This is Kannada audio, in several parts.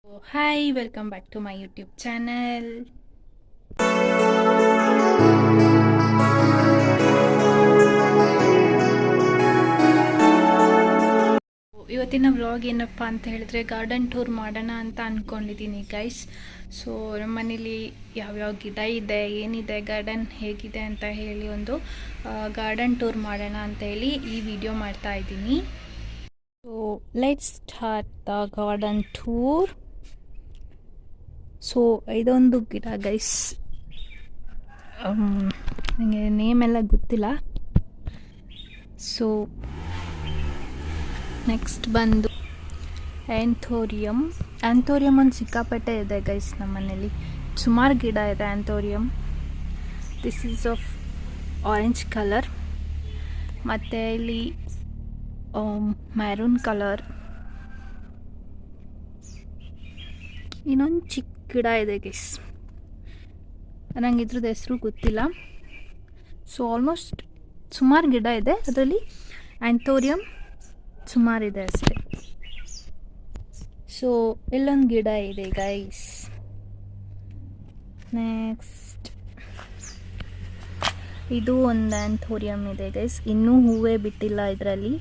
Hi, welcome back to my YouTube channel. ಇವತ್ತಿನ ವ್ಲಾಗ್ ಏನಪ್ಪ ಅಂತ ಹೇಳಿದ್ರೆ ಗಾರ್ಡನ್ ಟೂರ್ ಮಾಡೋಣ ಅಂತ ಅಂದ್ಕೊಂಡಿದ್ದೀನಿ ಗೈಸ್. ಸೊ ನಮ್ಮ ಮನೇಲಿ ಯಾವ್ಯಾವ ಗಿಡ ಇದೆ, ಏನಿದೆ, ಗಾರ್ಡನ್ ಹೇಗಿದೆ ಅಂತ ಹೇಳಿ ಒಂದು ಗಾರ್ಡನ್ ಟೂರ್ ಮಾಡೋಣ ಅಂತ ಹೇಳಿ ಈ ವಿಡಿಯೋ ಮಾಡ್ತಾ ಇದ್ದೀನಿ. So let's start the garden tour. So ಇದೊಂದು ಗಿಡ ಗೈಸ್, ನನಗೆ ನೇಮ್ ಎಲ್ಲ ಗೊತ್ತಿಲ್ಲ. ಸೊ ನೆಕ್ಸ್ಟ್ ಬಂದು ಆ್ಯಂಥೋರಿಯಮ್ ಒಂದು ಸಿಕ್ಕಾಪಟ್ಟೆ ಇದೆ ಗೈಸ್ ನಮ್ಮ ಮನೇಲಿ. ಸುಮಾರು ಗಿಡ ಇದೆ anthurium. This is of orange colour, ಮತ್ತು ಇಲ್ಲಿ ಮ್ಯಾರೂನ್ ಕಲರ್. ಇನ್ನೊಂದು ಚಿಕ್ಕ ಗಿಡ ಇದೆ ಗೈಸ್, ನನಗೆ ಇದ್ರದ್ದು ಹೆಸರು ಗೊತ್ತಿಲ್ಲ. ಸೊ ಆಲ್ಮೋಸ್ಟ್ ಸುಮಾರು ಗಿಡ ಇದೆ, ಅದರಲ್ಲಿ ಆ್ಯಂಥೋರಿಯಮ್ ಸುಮಾರಿದೆ ಅಷ್ಟೇ. ಸೊ ಇಲ್ಲೊಂದು ಗಿಡ ಇದೆ ಗೈಸ್. ನೆಕ್ಸ್ಟ್ ಇದು ಒಂದು ಆ್ಯಂಥೋರಿಯಮ್ ಇದೆ ಗೈಸ್, ಇನ್ನೂ ಹೂವೇ ಬಿಟ್ಟಿಲ್ಲ ಇದರಲ್ಲಿ.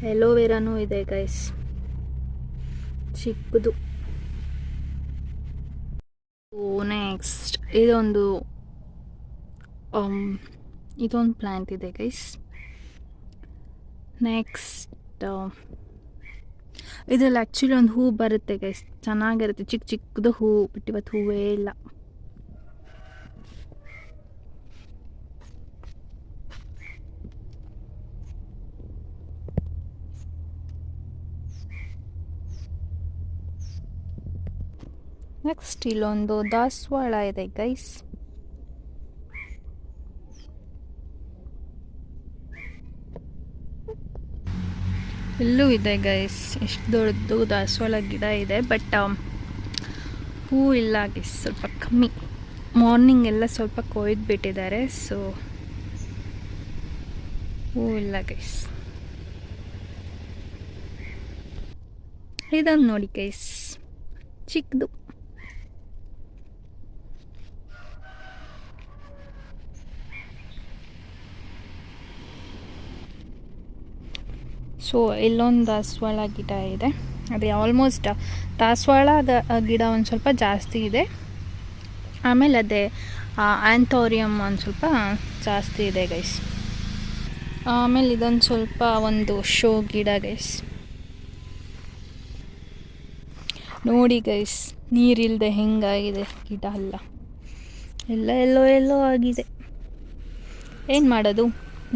ಎಲೋವೆರಾನೂ ಇದೆ ಗೈಸ್, ಚಿಕ್ಕದು. ನೆಕ್ಸ್ಟ್ ಇದೊಂದು ಪ್ಲ್ಯಾಂಟ್ ಇದೆ ಗೈಸ್. ನೆಕ್ಸ್ಟ್ ಇದರಲ್ಲಿ ಆ್ಯಕ್ಚುಲಿ ಒಂದು ಹೂ ಬರುತ್ತೆ ಗೈಸ್, ಚೆನ್ನಾಗಿರುತ್ತೆ, ಚಿಕ್ಕ ಚಿಕ್ಕದು ಹೂ. ಬಟ್ ಇವತ್ತು ಹೂವೇ ಇಲ್ಲ. ನೆಕ್ಸ್ಟ್ ಇಲ್ಲೊಂದು ದಾಸವಾಳ ಇದೆ ಗೈಸ್. ಇಲ್ಲೂ ಇದೆ ಗೈಸ್, ಎಷ್ಟು ದೊಡ್ಡದು ದಾಸವಾಳ ಗಿಡ ಇದೆ. ಬಟ್ ಹೂ ಇಲ್ಲ ಗೈಸ್, ಸ್ವಲ್ಪ ಕಮ್ಮಿ. ಮಾರ್ನಿಂಗ್ ಎಲ್ಲ ಸ್ವಲ್ಪ ಕೊಯ್ದು ಬಿಟ್ಟಿದ್ದಾರೆ, ಸೊ ಹೂ ಇಲ್ಲ ಗೈಸ್. ಇದನ್ನು ನೋಡಿ ಗೈಸ್, ಚಿಕ್ಕದು. ಸೊ ಇಲ್ಲೊಂದು ದಾಸವಾಳ ಗಿಡ ಇದೆ. ಅದೇ ಆಲ್ಮೋಸ್ಟ್ ದಾಸವಾಳ ಗಿಡ ಒಂದು ಸ್ವಲ್ಪ ಜಾಸ್ತಿ ಇದೆ. ಆಮೇಲೆ ಅದೇ ಆ್ಯಂಥೋರಿಯಮ್ ಒಂದು ಸ್ವಲ್ಪ ಜಾಸ್ತಿ ಇದೆ ಗೈಸ್. ಆಮೇಲೆ ಇದೊಂದು ಸ್ವಲ್ಪ ಒಂದು ಶೋ ಗಿಡ ಗೈಸ್. ನೋಡಿ ಗೈಸ್, ನೀರಿಲ್ಲದೆ ಹೆಂಗಾಗಿದೆ ಗಿಡ ಎಲ್ಲ ಎಲ್ಲೋ ಆಗಿದೆ. ಏನು ಮಾಡೋದು,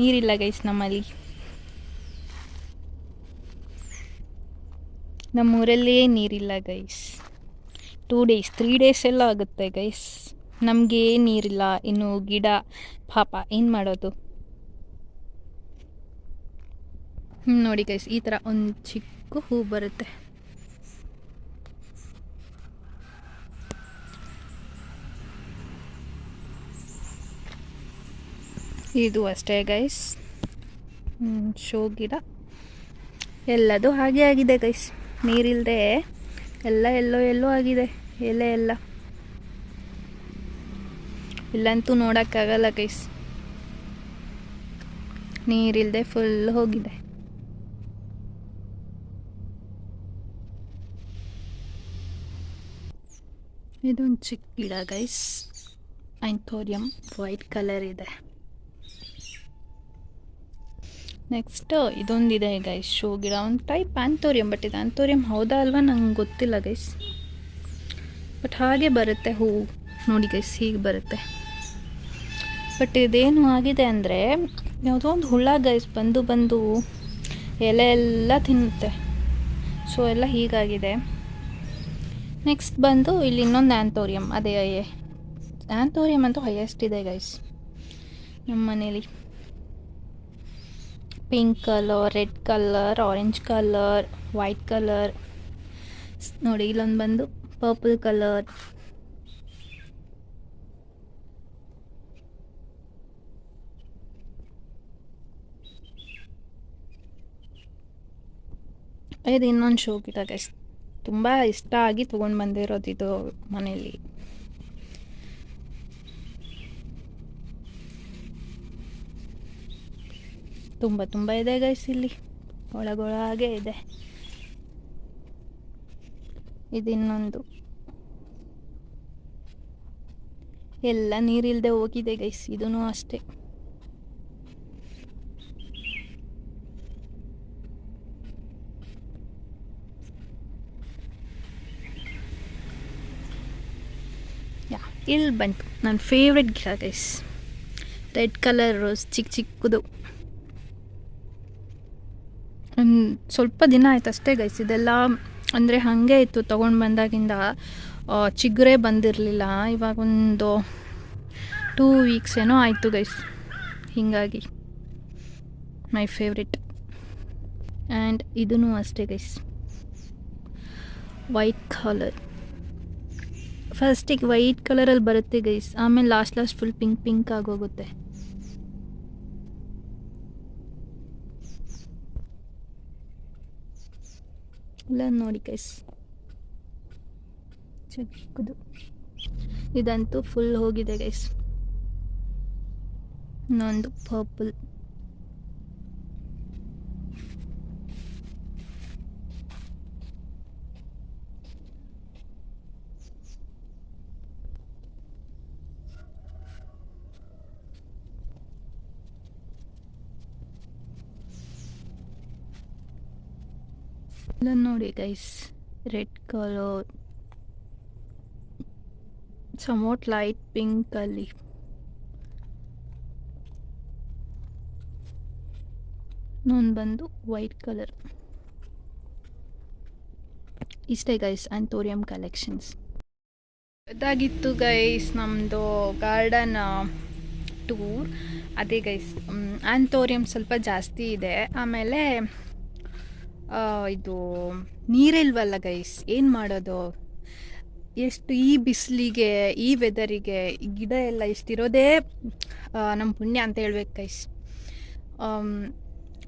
ನೀರಿಲ್ಲ ಗೈಸ್ ನಮ್ಮಲ್ಲಿ. ನಮ್ಮೂರಲ್ಲೇ ನೀರಿಲ್ಲ ಗೈಸ್. 2 days 3 days ಎಲ್ಲ ಆಗುತ್ತೆ ಗೈಸ್, ನಮಗೆ ನೀರಿಲ್ಲ. ಇನ್ನು ಗಿಡ ಪಾಪ ಏನು ಮಾಡೋದು. ನೋಡಿ ಗೈಸ್, ಈ ಥರ ಒಂದು ಚಿಕ್ಕ ಹೂ ಬರುತ್ತೆ. ಇದು ಅಷ್ಟೇ ಗೈಸ್, ಶೋ ಗಿಡ. ಎಲ್ಲದು ಹಾಗೆ ಆಗಿದೆ ಗೈಸ್, ನೀರಿಲ್ಲದೆ ಎಲ್ಲ ಎಲ್ಲೋ ಆಗಿದೆ ಎಲೆ ಎಲ್ಲ. ಇಲ್ಲಂತೂ ನೋಡೋಕ್ಕಾಗಲ್ಲ ಗೈಸ್, ನೀರಿಲ್ಲದೆ ಫುಲ್ ಹೋಗಿದೆ. ಇದೊಂದು ಚಿಕ್ಕ ಗಿಡ ಗೈಸ್, ಆ್ಯಂಥೋರಿಯಮ್, ವೈಟ್ ಕಲರ್ ಇದೆ. ನೆಕ್ಸ್ಟ್ ಇದೊಂದಿದೆ ಗೈಸ್, ಶೋ ಗಿಡ, ಒಂದು ಟೈಪ್ ಆ್ಯಂಥೋರಿಯಮ್. ಬಟ್ ಇದು ಆ್ಯಂಥೋರಿಯಮ್ ಹೌದಾ ಅಲ್ವಾ ನಂಗೆ ಗೊತ್ತಿಲ್ಲ ಗೈಸ್. ಬಟ್ ಹಾಗೆ ಬರುತ್ತೆ ಹೂವು, ನೋಡಿ ಗೈಸ್, ಹೀಗೆ ಬರುತ್ತೆ. ಬಟ್ ಇದೇನು ಆಗಿದೆ ಅಂದರೆ, ಯಾವುದೋ ಒಂದು ಹುಳ ಗೈಸ್ ಬಂದು ಎಲೆ ಎಲ್ಲ ತಿನ್ನುತ್ತೆ. ಸೊ ಎಲ್ಲ ಹೀಗಾಗಿದೆ. ನೆಕ್ಸ್ಟ್ ಬಂದು ಇಲ್ಲಿ ಇನ್ನೊಂದು ಆ್ಯಂಥೋರಿಯಮ್. ಅದೇ ಆ್ಯಂಥೋರಿಯಮ್ ಅಂತೂ ಹೈಯೆಸ್ಟ್ ಇದೆ ಗೈಸ್ ನಮ್ಮ ಮನೇಲಿ. Pink colour, red colour, orange colour, white colour. ನೋಡಿ ಇಲ್ಲೊಂದು ಬಂದು ಪರ್ಪಲ್ ಕಲರ್. ಇದು ಇನ್ನೊಂದು ಶೋ ಗಿಡ ಗೈಸ್, ತುಂಬ ಇಷ್ಟ ಆಗಿ ತೊಗೊಂಡು ಬಂದಿರೋದು ಇದು ಮನೆಯಲ್ಲಿ. ತುಂಬ ಇದೆ ಗೈಸ್, ಇಲ್ಲಿ ಒಳಗೊಳಗೆ ಇದೆ. ಇದಿನ್ನೊಂದು, ಎಲ್ಲ ನೀರಿಲ್ಲದೆ ಹೋಗಿದೆ ಗೈಸ್, ಇದೂ ಅಷ್ಟೇ. ಇಲ್ಲಿ ಬಂತು ನನ್ನ ಫೇವ್ರೆಟ್ ಗಿಡ ಗೈಸ್, ರೆಡ್ ಕಲರ್ ರೋಸ್, ಚಿಕ್ಕದು. ಸ್ವಲ್ಪ ದಿನ ಆಯ್ತು ಅಷ್ಟೇ ಗೈಸ್, ಇದೆಲ್ಲ ಅಂದರೆ ಹಾಗೆ ಇತ್ತು ತೊಗೊಂಡು ಬಂದಾಗಿಂದ, ಚಿಗುರೇ ಬಂದಿರಲಿಲ್ಲ. ಇವಾಗ ಒಂದು 2 ವೀಕ್ಸ್ ಏನೋ ಆಯಿತು ಗೈಸ್. ಹೀಗಾಗಿ ಮೈ ಫೇವ್ರೆಟ್. ಆ್ಯಂಡ್ ಇದೂ ಅಷ್ಟೇ ಗೈಸ್, ವೈಟ್ ಕಲರ್. ಫಸ್ಟಿಗೆ ವೈಟ್ ಕಲರಲ್ಲಿ ಬರುತ್ತೆ ಗೈಸ್, ಆಮೇಲೆ ಲಾಸ್ಟ್ ಫುಲ್ ಪಿಂಕ್ ಆಗೋಗುತ್ತೆ. ಇಲ್ಲ ನೋಡಿ ಗೈಸ್, ಚಿಕ್ಕದು. ಇದಂತೂ ಫುಲ್ ಹೋಗಿದೆ ಗೈಸ್. ಇನ್ನೊಂದು ಪರ್ಪಲ್. ಇಲ್ಲ ನೋಡಿ ಗೈಸ್, ರೆಡ್ ಕಲರ್, ಸಮೋಟ್ ಲೈಟ್ ಪಿಂಕಲ್ಲಿ. ಇನ್ನೊಂದು ಬಂದು ವೈಟ್ ಕಲರ್. ಇಷ್ಟೇ ಗೈಸ್ ಆ್ಯಂಥೋರಿಯಂ ಕಲೆಕ್ಷನ್ಸ್. ಅದಾಗಿತ್ತು ಗೈಸ್ ನಮ್ಮದು ಗಾರ್ಡನ್ ಟೂರ್. ಅದೇ ಗೈಸ್, ಆ್ಯಂಥೋರಿಯಂ ಸ್ವಲ್ಪ ಜಾಸ್ತಿ ಇದೆ. ಆಮೇಲೆ ಇದು ನೀರಿಲ್ವಲ್ಲ ಗೈಸ್, ಏನು ಮಾಡೋದು? ಎಷ್ಟು ಈ ಬಿಸಿಲಿಗೆ, ಈ ವೆದರಿಗೆ ಗಿಡ ಎಲ್ಲ ಎಷ್ಟಿರೋದೇ ನಮ್ಮ ಪುಣ್ಯ ಅಂತ ಹೇಳ್ಬೇಕು ಗೈಸ್.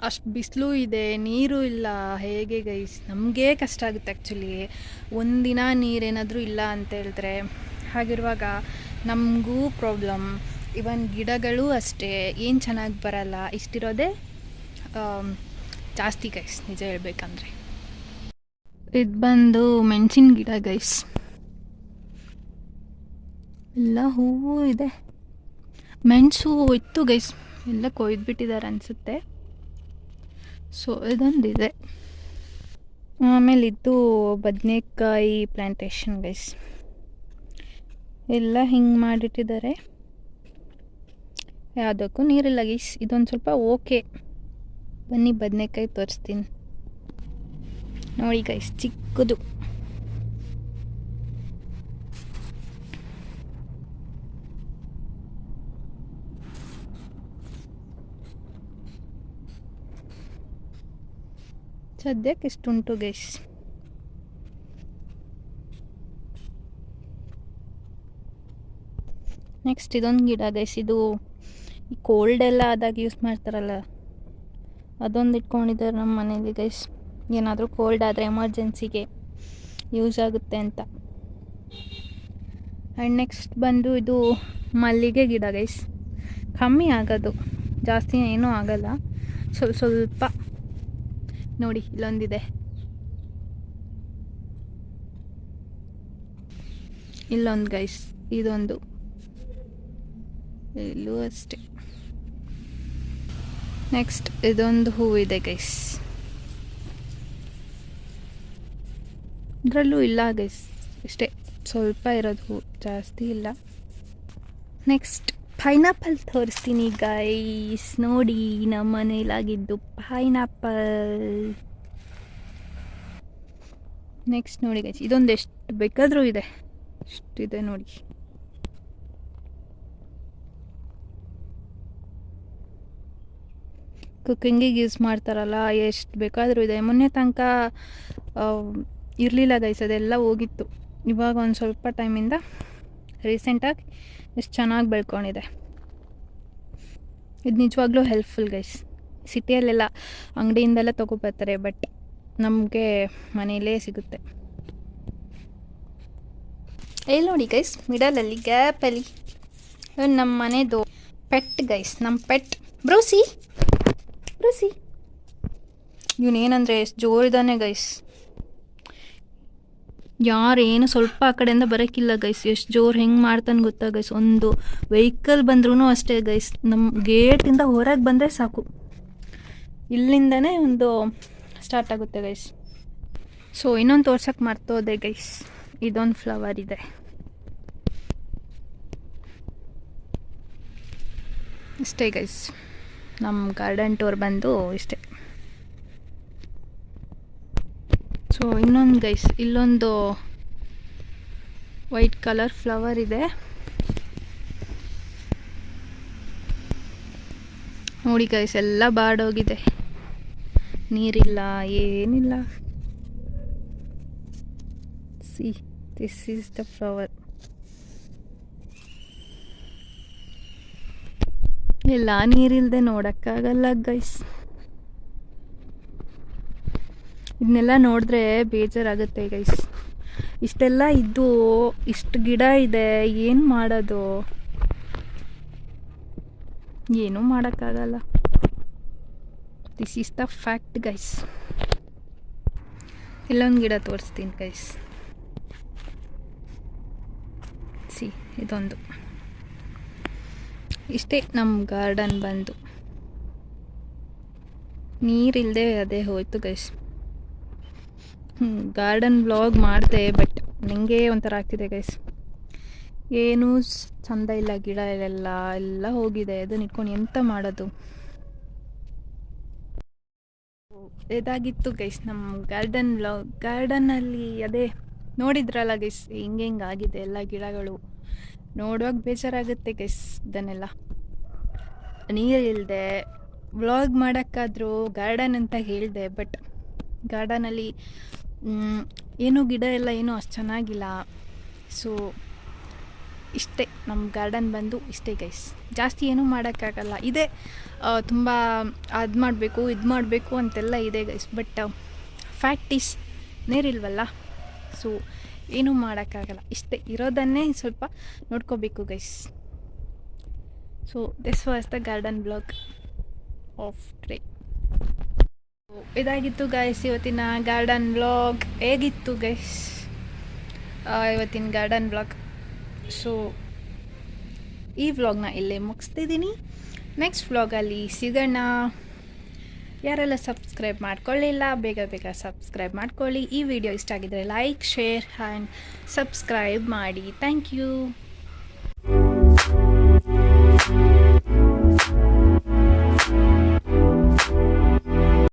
ಅಷ್ಟು ಬಿಸಿಲು ಇದೆ, ನೀರು ಇಲ್ಲ, ಹೇಗೆ ಗೈಸ್? ನಮಗೇ ಕಷ್ಟ ಆಗುತ್ತೆ ಆ್ಯಕ್ಚುಲಿ, ಒಂದಿನ ನೀರೇನಾದರೂ ಇಲ್ಲ ಅಂತ ಹೇಳಿದ್ರೆ. ಹಾಗಿರುವಾಗ ನಮಗೂ ಪ್ರಾಬ್ಲಮ್. ಇವನ್ ಗಿಡಗಳು ಅಷ್ಟೇ, ಏನು ಚೆನ್ನಾಗಿ ಬರಲ್ಲ. ಇಷ್ಟಿರೋದೇ ಜಾಸ್ತಿ ಗೈಸ್, ನಿಜ ಹೇಳ್ಬೇಕಂದ್ರೆ. ಇದು ಬಂದು ಮೆಣಸಿನ ಗಿಡ ಗೈಸ್, ಎಲ್ಲ ಹೂವು ಇದೆ. ಮೆಣಸು ಇತ್ತು ಗೈಸ್, ಎಲ್ಲ ಕೊಯ್ದುಬಿಟ್ಟಿದ್ದಾರೆ ಅನಿಸುತ್ತೆ. ಸೊ ಇದೊಂದಿದೆ. ಆಮೇಲೆ ಇದು ಬದನೆಕಾಯಿ ಪ್ಲ್ಯಾಂಟೇಷನ್ ಗೈಸ್, ಎಲ್ಲ ಹಿಂಗೆ ಮಾಡಿಟ್ಟಿದ್ದಾರೆ. ಯಾವುದಕ್ಕೂ ನೀರಿಲ್ಲ ಗೈಸ್. ಇದೊಂದು ಸ್ವಲ್ಪ ಓಕೆ. ಬನ್ನಿ ಬದನೆಕಾಯಿ ತೋರಿಸ್ತೀನಿ ನೋಡಿ ಗೈಸ್, ಚಿಕ್ಕದು. ಸದ್ಯಕ್ಕೆ ಇಷ್ಟುಂಟು ಗೈಸ್. ನೆಕ್ಸ್ಟ್ ಇದೊಂದು ಗಿಡ ಗೈಸ್, ಇದು ಈ ಕೋಲ್ಡ್ ಎಲ್ಲ ಆದಾಗ ಯೂಸ್ ಮಾಡ್ತಾರಲ್ಲ, ಅದೊಂದು ಇಟ್ಕೊಂಡಿದ್ದಾರೆ ನಮ್ಮ ಮನೇಲಿ ಗೈಸ್. ಏನಾದರೂ ಕೋಲ್ಡ್ ಆದರೆ ಎಮರ್ಜೆನ್ಸಿಗೆ ಯೂಸ್ ಆಗುತ್ತೆ ಅಂತ. ಆ್ಯಂಡ್ ನೆಕ್ಸ್ಟ್ ಬಂದು ಇದು ಮಲ್ಲಿಗೆ ಗಿಡ ಗೈಸ್, ಕಮ್ಮಿ ಆಗೋದು, ಜಾಸ್ತಿ ಏನೂ ಆಗಲ್ಲ, ಸ್ವಲ್ಪ ನೋಡಿ ಇಲ್ಲೊಂದಿದೆ. ಇಲ್ಲೊಂದು ಗೈಸ್, ಇದೊಂದು, ಇಲ್ಲೂ ಅಷ್ಟೇ. ನೆಕ್ಸ್ಟ್ ಇದೊಂದು ಹೂವಿದೆ ಗೈಸ್, ಇದರಲ್ಲೂ ಇಲ್ಲ ಗೈಸ್, ಇಷ್ಟೇ ಸ್ವಲ್ಪ ಇರೋದು ಹೂ, ಜಾಸ್ತಿ ಇಲ್ಲ. ನೆಕ್ಸ್ಟ್ ಪೈನಾಪಲ್ ತೋರಿಸ್ತೀನಿ ಗೈಸ್, ನೋಡಿ ನಮ್ಮ ಮನೇಲಾಗಿದ್ದು ಪೈನಾಪಲ್. ನೆಕ್ಸ್ಟ್ ನೋಡಿ ಗೈಸ್, ಇದೊಂದು ಎಷ್ಟು ಬೇಕಾದರೂ ಇದೆ, ಇಷ್ಟಿದೆ ನೋಡಿ. ಕುಕ್ಕಿಂಗಿಗೆ ಯೂಸ್ ಮಾಡ್ತಾರಲ್ಲ, ಎಷ್ಟು ಬೇಕಾದರೂ ಇದೆ. ಮೊನ್ನೆ ತನಕ ಇರಲಿಲ್ಲ ಗೈಸ್, ಅದೆಲ್ಲ ಹೋಗಿತ್ತು. ಇವಾಗ ಒಂದು ಸ್ವಲ್ಪ ಟೈಮಿಂದ ರೀಸೆಂಟಾಗಿ ಎಷ್ಟು ಚೆನ್ನಾಗಿ ಬೆಳ್ಕೊಂಡಿದೆ. ಇದು ನಿಜವಾಗ್ಲೂ ಹೆಲ್ಪ್ಫುಲ್ ಗೈಸ್. ಸಿಟಿಯಲ್ಲೆಲ್ಲ ಅಂಗಡಿಯಿಂದೆಲ್ಲ ತೊಗೊಬರ್ತಾರೆ, ಬಟ್ ನಮಗೆ ಮನೆಯಲ್ಲೇ ಸಿಗುತ್ತೆ. ಎಲ್ಲಿ ನೋಡಿ ಗೈಸ್, ಮಿಡಲಲ್ಲಿ ಗ್ಯಾಪಲ್ಲಿ ನಮ್ಮ ಮನೆದು ಪೆಟ್ ಗೈಸ್, ನಮ್ಮ ಪೆಟ್ ಬ್ರೂಸಿ. ಇವನೇನಂದರೆ ಎಷ್ಟು ಜೋರಿದ್ದಾನೆ ಗೈಸ್, ಯಾರೇನು ಸ್ವಲ್ಪ ಆ ಕಡೆಯಿಂದ ಬರೋಕ್ಕಿಲ್ಲ ಗೈಸ್. ಎಷ್ಟು ಜೋರು ಹೆಂಗೆ ಮಾಡ್ತಾನೆ ಗೊತ್ತಾ ಗೈಸ್. ಒಂದು ವೆಹಿಕಲ್ ಬಂದ್ರೂ ಅಷ್ಟೇ ಗೈಸ್, ನಮ್ಮ ಗೇಟಿಂದ ಹೊರಗೆ ಬಂದರೆ ಸಾಕು, ಇಲ್ಲಿಂದನೇ ಒಂದು ಸ್ಟಾರ್ಟ್ ಆಗುತ್ತೆ ಗೈಸ್. ಸೊ ಇನ್ನೊಂದು ತೋರ್ಸೋಕ್ಕೆ ಮರ್ತೋದೆ ಗೈಸ್, ಇದೊಂದು ಫ್ಲವರ್ ಇದೆ. ಇಷ್ಟೇ ಗೈಸ್, ನಮ್ಮ ಗಾರ್ಡನ್ ಟೂರ್ ಬಂದು ಇಷ್ಟೇ. ಸೊ ಇನ್ನೊಂದು ಗೈಸ್, ಇಲ್ಲೊಂದು ವೈಟ್ ಕಲರ್ ಫ್ಲವರ್ ಇದೆ ನೋಡಿ ಗೈಸ್, ಎಲ್ಲ ಬಾಡೋಗಿದೆ, ನೀರಿಲ್ಲ ಏನಿಲ್ಲ. See this is the flower. ಎಲ್ಲ ನೀರಿಲ್ಲದೆ ನೋಡೋಕ್ಕಾಗಲ್ಲ ಗೈಸ್. ಇದನ್ನೆಲ್ಲ ನೋಡಿದ್ರೆ ಬೇಜಾರಾಗುತ್ತೆ ಗೈಸ್. ಇಷ್ಟೆಲ್ಲ ಇದ್ದು ಇಷ್ಟು ಗಿಡ ಇದೆ, ಏನು ಮಾಡೋದು, ಏನೂ ಮಾಡೋಕ್ಕಾಗಲ್ಲ. This is the fact guys. ಇಲ್ಲೊಂದು ಗಿಡ ತೋರಿಸ್ತೀನಿ ಗೈಸ್, ಸಿ ಇದೊಂದು. ಇಷ್ಟೇ ನಮ್ಮ ಗಾರ್ಡನ್ ಬಂದು, ನೀರಿಲ್ಲದೆ ಅದೇ ಹೋಯ್ತು ಗೈಸ್. ಗಾರ್ಡನ್ ವ್ಲಾಗ್ ಮಾಡಿದೆ, ಬಟ್ ನನಗೆ ಒಂಥರ ಆಗ್ತಿದೆ ಗೈಸ್, ಏನೂ ಚಂದ ಇಲ್ಲ, ಗಿಡ ಎಲ್ಲ ಹೋಗಿದೆ, ಅದನ್ನ ಇಟ್ಕೊಂಡು ಎಂತ ಮಾಡೋದು. ಇದಾಗಿತ್ತು ಗೈಸ್ ನಮ್ಮ ಗಾರ್ಡನ್ ವ್ಲಾಗ್. ಗಾರ್ಡನ್ನಲ್ಲಿ ಅದೇ ನೋಡಿದ್ರಲ್ಲ ಗೈಸ್, ಹೆಂಗಾಗಿದೆ ಎಲ್ಲ ಗಿಡಗಳು, ನೋಡುವಾಗ ಬೇಜಾರಾಗುತ್ತೆ ಗೈಸ್. ಇದನ್ನೆಲ್ಲ ನೀರಿಲ್ಲದೆ ವ್ಲಾಗ್ ಮಾಡೋಕ್ಕಾದ್ರೂ ಗಾರ್ಡನ್ ಅಂತ ಹೇಳಿದೆ, ಬಟ್ ಗಾರ್ಡನಲ್ಲಿ ಏನೂ ಗಿಡ ಎಲ್ಲ ಏನೂ ಅಷ್ಟು ಚೆನ್ನಾಗಿಲ್ಲ. ಸೊ ಇಷ್ಟೇ ನಮ್ಮ ಗಾರ್ಡನ್ ಬಂದು ಇಷ್ಟೇ ಗೈಸ್, ಜಾಸ್ತಿ ಏನೂ ಮಾಡೋಕ್ಕಾಗಲ್ಲ. ಇದೆ ತುಂಬ ಅದು ಮಾಡಬೇಕು ಇದು ಮಾಡಬೇಕು ಅಂತೆಲ್ಲ ಇದೆ ಗೈಸ್, ಬಟ್ ಫ್ಯಾಕ್ಟ್ ಈಸ್ ನೀರಿಲ್ವಲ್ಲ, ಸೊ ಏನೂ ಮಾಡೋಕ್ಕಾಗಲ್ಲ. ಇಷ್ಟೇ, ಇರೋದನ್ನೇ ಸ್ವಲ್ಪ ನೋಡ್ಕೋಬೇಕು guys. So this was the garden blog of today. ಇದಾಗಿತ್ತು ಗೈಸ್ ಇವತ್ತಿನ ಗಾರ್ಡನ್ ವ್ಲಾಗ್. ಹೇಗಿತ್ತು ಗೈಸ್ ಇವತ್ತಿನ ಗಾರ್ಡನ್ ವ್ಲಾಗ್? ಸೊ ಈ ವ್ಲಾಗ್ನ ಇಲ್ಲೇ ಮುಗಿಸ್ತಿದ್ದೀನಿ. ನೆಕ್ಸ್ಟ್ ವ್ಲಾಗಲ್ಲಿ ಸಿಗೋಣ. ಯಾರೆಲ್ಲ ಸಬ್ಸ್ಕ್ರೈಬ್ ಮಾಡ್ಕೊಳ್ಳಿಲ್ಲ, ಬೇಗ ಸಬ್ಸ್ಕ್ರೈಬ್ ಮಾಡ್ಕೊಳ್ಳಿ. ಈ ವಿಡಿಯೋ ಇಷ್ಟ ಆಗಿದ್ರೆ ಲೈಕ್, ಶೇರ್ ಆ್ಯಂಡ್ ಸಬ್ಸ್ಕ್ರೈಬ್ ಮಾಡಿ. Thank you.